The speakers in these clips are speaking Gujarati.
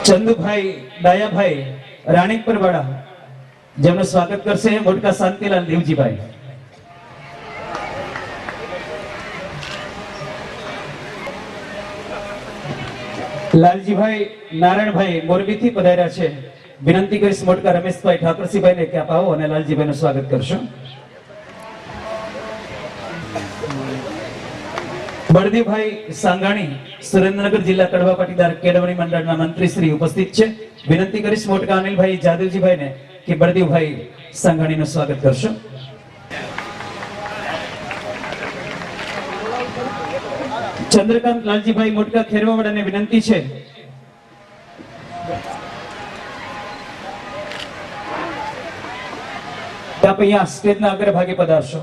ચંદુભાઈ ડાયાભાઈ રાણીકપર વાળા જેમનું સ્વાગત કરશે મોટકા શાંતિલાલ દેવજીભાઈ. લાલજીભાઈ નારાયણભાઈ મોરબીથી પધાર્યા છે. વિનંતી કરીશ મોટકા રમેશભાઈ ઠાકરસિંહભાઈને કે આપ આવો અને લાલજીભાઈનું સ્વાગત કરશો. બળદીભાઈ સાંગાણી સુરેન્દ્રનગર જિલ્લા કડવા પાટીદાર કેળવણી મંડળના મંત્રી શ્રી ઉપસ્થિત છે. વિનંતી કરીશ મોટકા અનિલભાઈ જાદવજીભાઈને કે બળદીભાઈ સાંગાણીનું સ્વાગત કરશો. ચંદ્રકાંત લાલજીભાઈ મોટકા ખેરવાવાળાને વિનંતી છે કે આપ અહીંયા સ્ટેજના અગ્રભાગે પધારશો.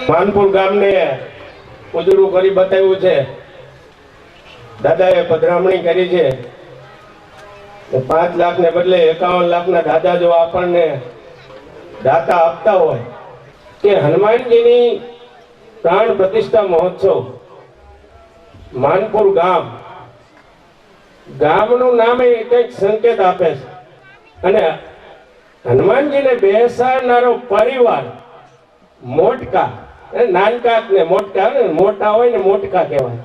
માનપુર ગામને ઉજળું કરી બતાવ્યું છે. દાદાએ પધરામણી કરી છે. 5 લાખ ને બદલે 51 લાખના દાદા જો આપણને દાતા આપતા હોય કે હનુમાનજીની પ્રાણ પ્રતિષ્ઠા મહોત્સવ માનપુર ગામનું નામ એ કંઈક સંકેત આપે છે. અને હનુમાનજીને બેસાડનારો પરિવાર મોટકા, નાનકા ને મોટકા, મોટા હોય ને મોટકા કહેવાય,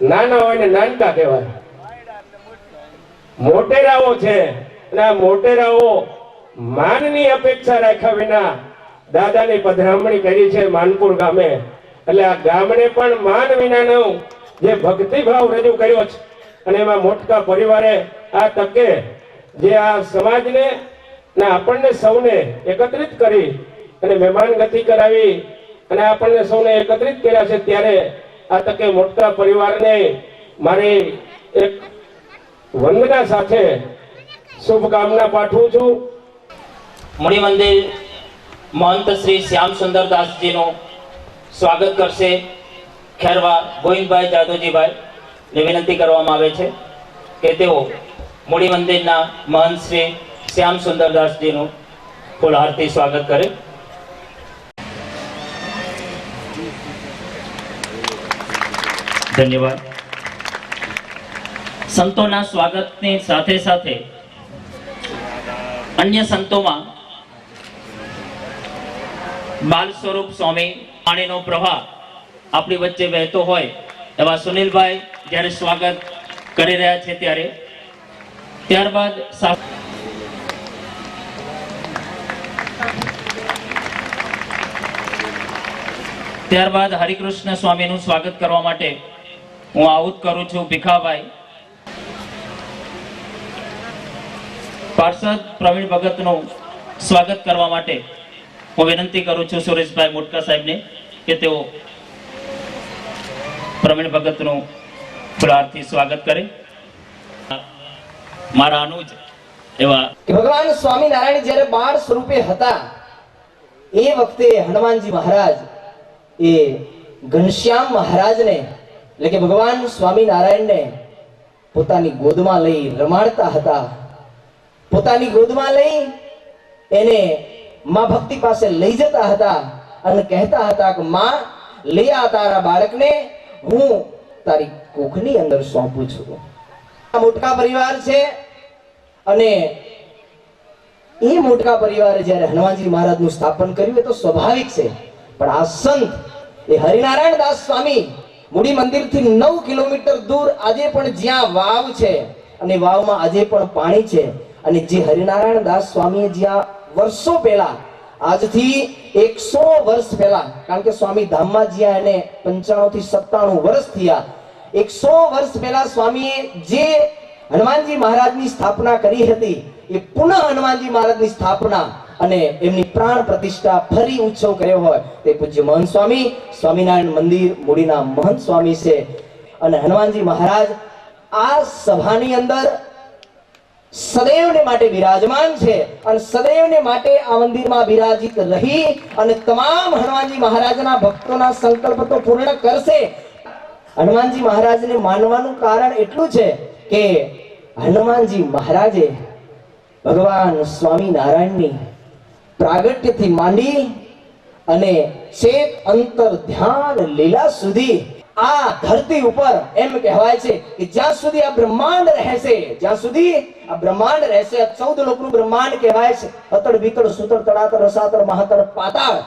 નાના હોય ને નાનકા કહેવાય. મોટેરાઓ છે અને આ મોટેરાઓ માનની અપેક્ષા રાખ્યા વિના દાદાની પધરામણી કરી છે માનપુર ગામે. એટલે આ ગામને પણ માન વિનાનો જે ભક્તિભાવ રજૂ કર્યો છે અને એમાં મોટકા પરિવારે આ તકે જે આ સમાજને ને આપણને સૌને એકત્રિત કરી અને મહેમાન ગતિ કરાવી અને આપણને સૌને એકત્રિત કર્યા છે, ત્યારે આ તકે મોટકા પરિવારને મારી એક વંદના સાથે શુભકામના પાઠવું છું. મણિ મંદિર મહંત શ્રી શ્યામ સુંદરદાસજીનું સ્વાગત કરશે ખેરવા ગોવિંદભાઈ જાદવજીભાઈ ને વિનંતી કરવામાં આવે છે કે તેઓ મૂડી મંદિરના મહંત શ્રી શ્યામ સુંદરદાસજીનું ફૂલહારથી સ્વાગત કરે. ધન્યવાદ. સંતોના સ્વાગતની સાથે સાથે અન્ય સંતોમાં બાલ સ્વરૂપ સ્વામી પાણીનો પ્રવાહ આપણી વચ્ચે વહેતો હોય એવા સુનિલભાઈ જ્યારે સ્વાગત કરી રહ્યા છે ત્યારે ત્યારબાદ હરિકૃષ્ણ સ્વામીનું સ્વાગત કરવા માટે હું આહુત કરું છું ભીખાભાઈ. પાર્ષદ પ્રવીણ ભગતનું સ્વાગત કરવા માટે હું વિનંતી કરું છું સુરેશભાઈ મોટકા સાહેબને કે તેઓ પ્રવીણ ભગતનું ફૂલહારથી સ્વાગત કરે. મારા અનુજ એવા ભગવાન સ્વામિનારાયણ જ્યારે બાળ સ્વરૂપે હતા એ વખતે હનુમાનજી મહારાજ એ ઘનશ્યામ મહારાજને એટલે કે ભગવાન સ્વામિનારાયણને પોતાની ગોદમાં લઈ રમાડતા હતા. પોતાની ગોદમાં લઈ એને માં ભક્તિ પાસે લઈ જતા હતા અને કહેતા હતા કે માં, લઈ આ તારા બાળકને, હું તારી કોખની અંદર સોંપું છું. આ મોટકા પરિવાર છે અને એ મોટકા પરિવારે જ્યારે હનુમાનજી મહારાજનું સ્થાપન કર્યું એ તો સ્વાભાવિક છે. પણ આ સંત એ હરિનારાયણ દાસ સ્વામી મૂડી મંદિરથી 9 કિલોમીટર દૂર આજે પણ જ્યાં વાવ છે અને વાવમાં આજે પણ પાણી છે અને જે હરિનારાયણ દાસ સ્વામીએ જ્યાં વર્ષો પહેલા, આજથી 100 વર્ષ પહેલા, કારણ કે સ્વામી ધામમાં જ્યાં એને 95 થી 97 વર્ષ થયા, 100 વર્ષ પહેલા સ્વામીએ જે હનુમાનજી મહારાજની સ્થાપના કરી હતી એ પુનઃ હનુમાનજી મહારાજની સ્થાપના અને એમની પ્રાણ પ્રતિષ્ઠા ફરી ઉત્સવ કર્યો હોય તે પૂજ્ય મહંત સ્વામી સ્વામિનારાયણ મંદિર મૂડીના મહંત સ્વામી છે. અને હનુમાનજી મહારાજ આ સભાની અંદર સદૈવને માટે બિરાજમાન છે અને સદૈવને માટે આ મંદિરમાં બિરાજિત રહી અને તમામ હનુમાનજી મહારાજના ભક્તોના સંકલ્પ તો પૂર્ણ કરશે. હનુમાનજી મહારાજને માનવાનું કારણ એટલું છે કે હનુમાનજી મહારાજે ભગવાન સ્વામિનારાયણની પ્રાગટ્યથી માંડી અને છેક અંતર ધ્યાન લીલા સુધી આ ધરતી ઉપર એમ કહેવાય છે કે જ્યાં સુધી આ બ્રહ્માંડ રહેશે, જ્યાં સુધી આ બ્રહ્માંડ રહેશે, 14 લોકનું બ્રહ્માંડ કહેવાય છે. અતળ વિતળ સુતળ તળાતળ રસાતળ મહાતળ પાતાળ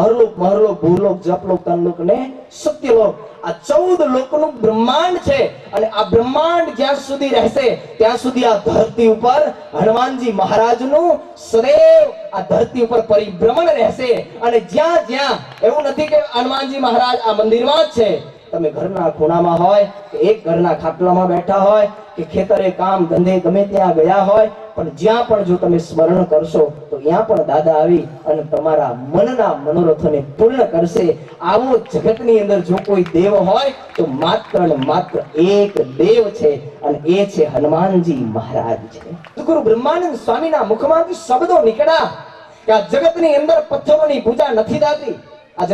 અહરલોક મહરલોક ભૂલોક જપલોક તનલોક ને સત્યલોક, આ 14 લોકનું બ્રહ્માંડ છે. અને આ બ્રહ્માંડ જ્યાં સુધી રહેશે ત્યાં સુધી આ ધરતી ઉપર હનુમાનજી મહારાજનું સદૈવ આ ધરતી ઉપર પરિભ્રમણ રહેશે. અને જ્યાં જ્યાં એવું નથી કે હનુમાનજી મહારાજ આ મંદિરમાં જ છે, તમે ઘરના ખૂણામાં હોય કે એક ઘરના ખાટલામાં બેઠા હોય કે ખેતરે કામ ધંધે ગમે ત્યાં ગયા હોય, પણ જ્યાં પણ જો તમે સ્મરણ કરશો તો ત્યાં પણ દાદા આવી અને તમારા મનના મનોરથોને પૂર્ણ કરશે. આવો જગતની અંદર જો કોઈ દેવ હોય તો માત્ર ને માત્ર એક દેવ છે અને એ છે હનુમાનજી મહારાજ છે. ગુરુ બ્રહ્માનંદ સ્વામીના મુખમાંથી શબ્દો નીકળ્યા કે આ જગતની અંદર પથ્થરોની પૂજા નથી થતી, આ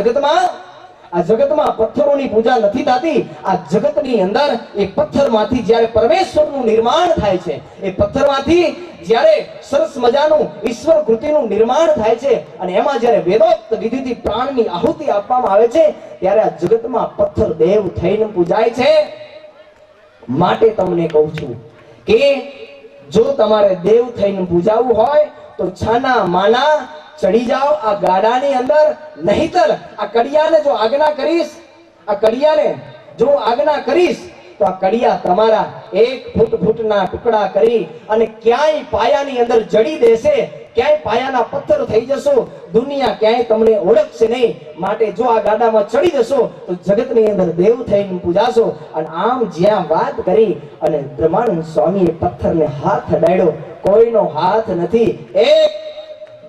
જગતમાં પથ્થરોની પૂજા નથી થતી. આ જગતની અંદર એ પથ્થરમાંથી જ્યારે પરમેશ્વરનું નિર્માણ થાય છે, એ પથ્થરમાંથી જ્યારે સરસ મજાનું ઈશ્વર કૃતિનું નિર્માણ થાય છે અને એમાં જ્યારે વેદોક્ત વિધિથી પ્રાણની આહુતિ આપવામાં આવે છે ત્યારે આ જગતમાં પથ્થર દેવ થઈને પૂજાય છે. માટે તમને કહું છું કે જો તમારે દેવ થઈને પૂજાવું હોય તો છાના માના ચડી જાઓ આ ગાડાની અંદર, નહીતર આ કડિયાને જો આજ્ઞા કરીશ, આ કડિયાને જો આજ્ઞા કરીશ તો આ કડિયા તમારા 1 ફૂટના ટુકડા કરી અને ક્યાંય પાયાની અંદર જડી દેશે, ક્યાંય પાયાના પથ્થર થઈ જશો, દુનિયા ક્યાંય તમને ઓળખશે નહીં. માટે જો આ ગાડામાં ચડી જશો તો જગતની અંદર દેવ થઈને પૂજાશો. અને આમ જ્યાં વાત કરી અને બ્રહ્માનંદ સ્વામીએ પથ્થરને હાથ અડાડ્યો, કોઈનો હાથ નથી, એક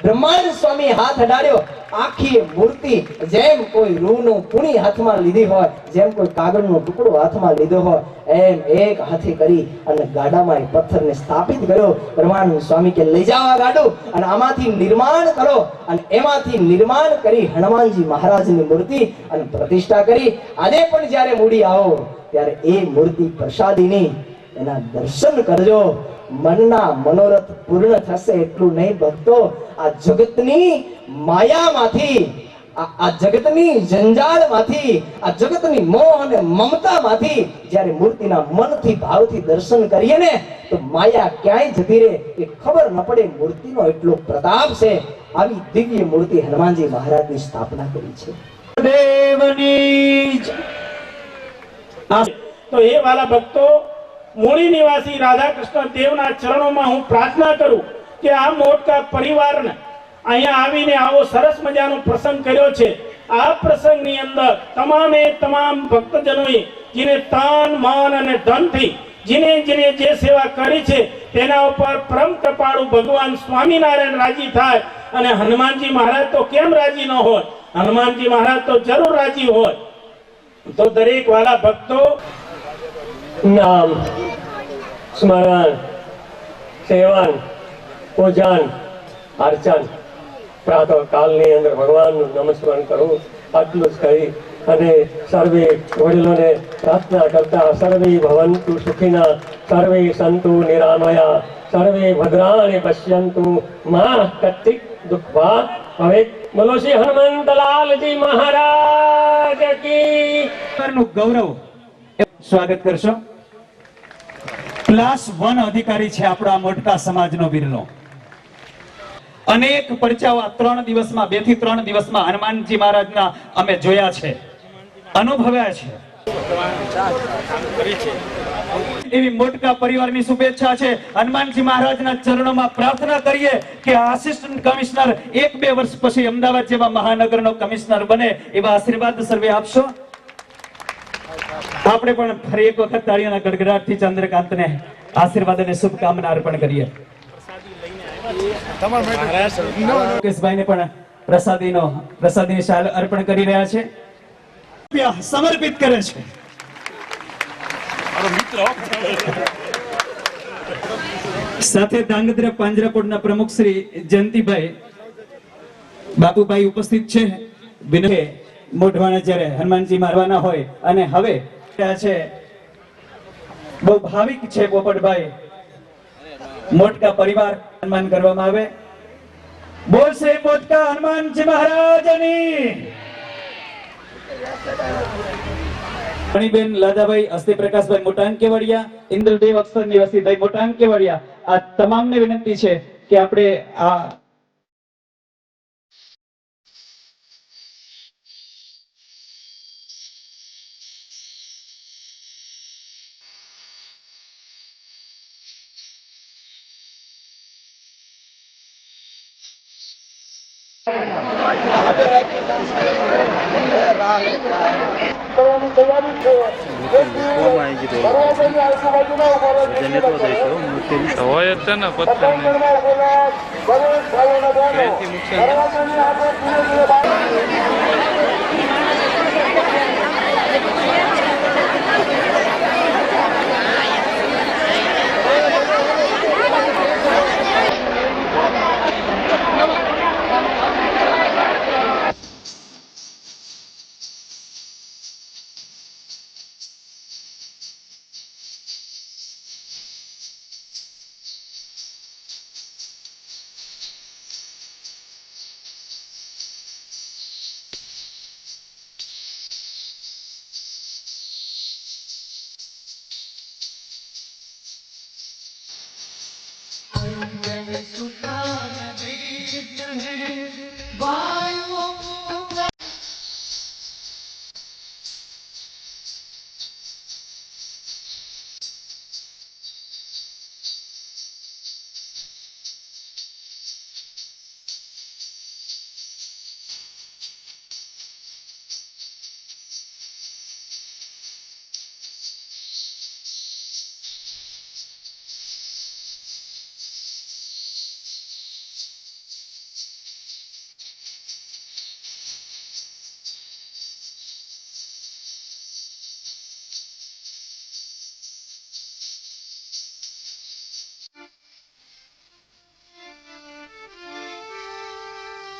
બ્રહ્માનંદ સ્વામી હાથ અડાડ્યો. આખી મૂર્તિ જેમ કોઈ રૂનું પૂણી હાથમાં લીધી હોય, જેમ કોઈ કાગળનો ટુકડો હાથમાં લીધો હોય, એમ એક હાથે કરી અને ગાડામાં એ પથ્થરને સ્થાપિત કર્યો. બ્રહ્માનંદ સ્વામી કે લઈ જાઓ આ ગાડું અને આમાંથી નિર્માણ કરો. અને એમાંથી નિર્માણ કરી હનુમાનજી મહારાજની મૂર્તિ અને પ્રતિષ્ઠા કરી. આજે પણ જ્યારે મૂડી આવો ત્યારે એ મૂર્તિ પ્રસાદીની એના દર્શન કરજો, મનના મનોરથ પૂર્ણ થશે. એટલું નહીં ભક્તો, આ જગતની માયામાંથી, આ જગતની જંજાળમાંથી, આ જગતની મોહ અને મમતામાંથી જ્યારે મૂર્તિના મનથી ભાવથી દર્શન કરીએ ને તો માયા ક્યાંય જતી રહે એ ખબર ન પડે. મૂર્તિનો એટલો પ્રતાપ છે. આવી દિવ્ય મૂર્તિ હનુમાનજી મહારાજની સ્થાપના કરી છે. દેવની તો એ વાલા ભક્તો, મૂળી નિવાસી રાધા કૃષ્ણ દેવના ચરણોમાં હું પ્રાર્થના કરું કે આ મોટા પરિવારને અહીંયા આવીને આવો સરસ મજાનો પ્રસંગ કર્યો છે. આ પ્રસંગની અંદર તમામ ભક્તજનોએ જેને તન મન અને ધનથી જેને જે સેવા કરી છે તેના ઉપર પરમ કૃપાળુ ભગવાન સ્વામિનારાયણ રાજી થાય. અને હનુમાનજી મહારાજ તો કેમ રાજી ન હોય, હનુમાનજી મહારાજ તો જરૂર રાજી હોય. તો દરેક વાલા ભક્તો નામ સ્મરણ સેવન પૂજન અર્ચન પ્રાતઃ કાલની અંદર ભગવાનનું નમસ્કાર કરવું, આટલું જ કહી અને સર્વે વડીલોને પ્રાર્થના કરતા સર્વે ભવંતુ સુખિના સર્વે સંતુ નિરામયા સર્વે ભદ્રાણિ પશ્યંતુ મા કચ્ચિત દુઃખભાગ હવે બોલો શ્રી હનુમંતલાલજી મહારાજ કી નું ગૌરવ સ્વાગત કરશો. ક્લાસ 1 અધિકારી છે આપણો આ મોટકા સમાજનો બિરલો. અનેક પરચાઓ 3 દિવસમાં 2 થી 3 દિવસમાં હનુમાનજી મહારાજના અમે જોયા છે, અનુભવ્યા છે. એવી મોટકા પરિવારની શુભેચ્છા છે. હનુમાનજી મહારાજના ચરણોમાં પ્રાર્થના કરીએ કે આસિસ્ટન્ટ કમિશનર 1-2 વર્ષ પછી અમદાવાદ જેવા મહાનગરનો કમિશનર બને એવા આશીર્વાદ સર્વે આપશો. આપણે પણ ફરી એક વખત તાળીઓના ગડગડાટથી ચંદ્રકાંતને આશીર્વાદ અને શુભકામના અર્પણ કરીએ. મુકેશભાઈને પણ પ્રસાદીની શાલ અર્પણ કરી રહ્યા છે, સમર્પિત કરે છે. સાથે ધાંગધ્રા પાંજરાપોળના પ્રમુખ શ્રી જયંતિભાઈ બાપુભાઈ ઉપસ્થિત છે. વિનય મોઢવાના જ્યારે હનુમાનજી મારવાના હોય અને હવે છે બહુ ભાવિક છે પોપટભાઈ, મોટકા પરિવાર સન્માન કરવામાં આવે. બોલશે મોટકા હનુમાનજી મહારાજની. મણીબેન લાદાભાઈ, અસ્તિ પ્રકાશભાઈ મોટાંગ કેવડિયા, ઇન્દ્રદેવ અક્ષર નિવાસીભાઈ મોટાંગ કેવડિયા, આ તમામને વિનંતી છે કે આપણે આ હોય જ છે ને પથ્થર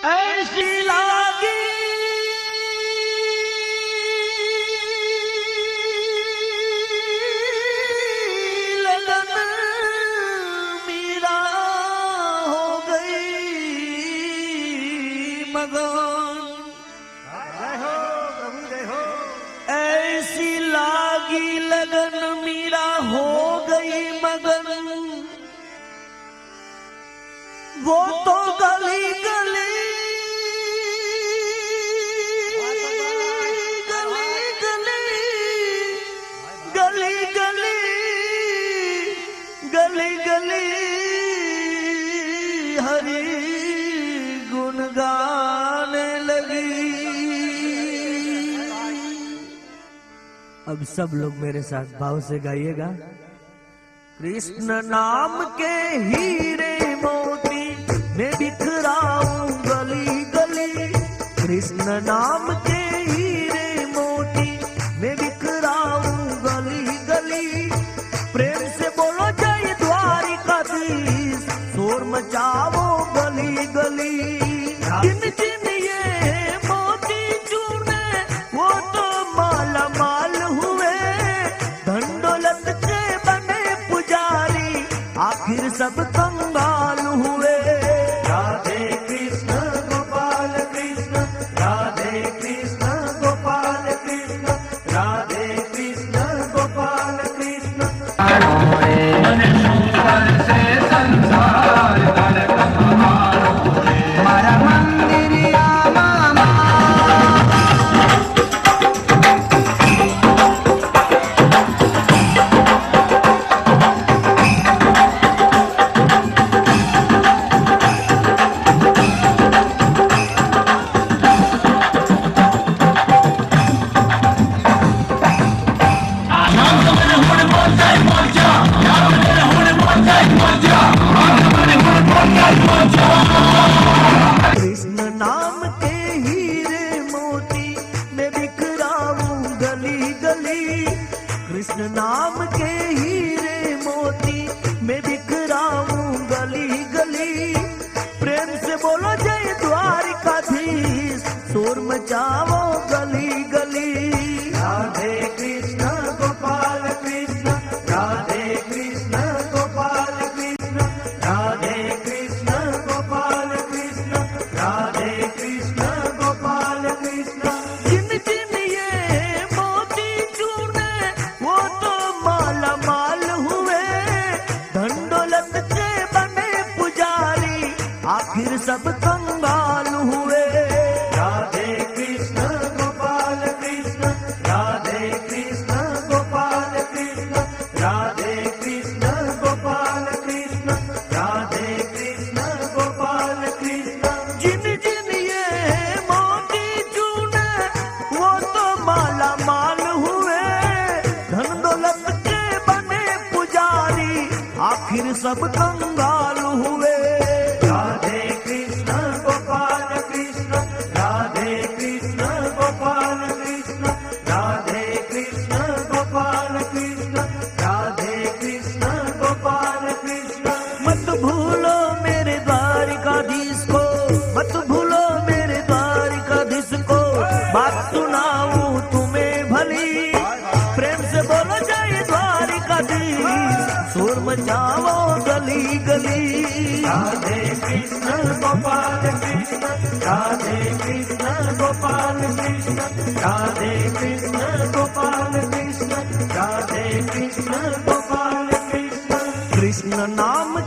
ऐसी लागी लगन मीरा हो गई मगन, ऐसी लागी लगन मीरा हो गई मगन, वो तो गली गली गली गली हरी गुण गाने लगी। अब सब लोग मेरे साथ भाव से गाइएगा। कृष्ण नाम के हीरे मोती मैं बिखराऊं गली गली, कृष्ण नाम के हीरे मोती मैं बिखराऊं गली गली, प्रेम से बोलो जय द्वारिकाधीश, शोर मचाओ गली गली। जिन जिन ये मोती चूने वो तो माला माल हुए, धन दौलत के बने पुजारी आखिर सब कंगाल हुए। राधे कृष्ण गोपाल कृष्ण, राधे कृष्ण गोपाल कृष्ण, राधे कृष्ण गोपाल कृष्ण। सब कंगाल हुए। राधे कृष्ण गोपाल कृष्ण, राधे कृष्ण गोपाल कृष्ण, राधे कृष्ण गोपाल कृष्ण, राधे कृष्ण गोपाल कृष्ण। मत भूलो मेरे द्वारिकाधीश को, मत भूलो मेरे द्वारिकाधीश को, बात सुनाऊं तुम्हें भली, प्रेम से बोलो जय द्वारिकाधीश, शोर मचाओ गली गली। राधे कृष्ण गोपाल कृष्ण, राधे कृष्ण गोपाल कृष्ण, राधे कृष्ण गोपाल कृष्ण, राधे कृष्ण गोपाल कृष्ण। कृष्ण नाम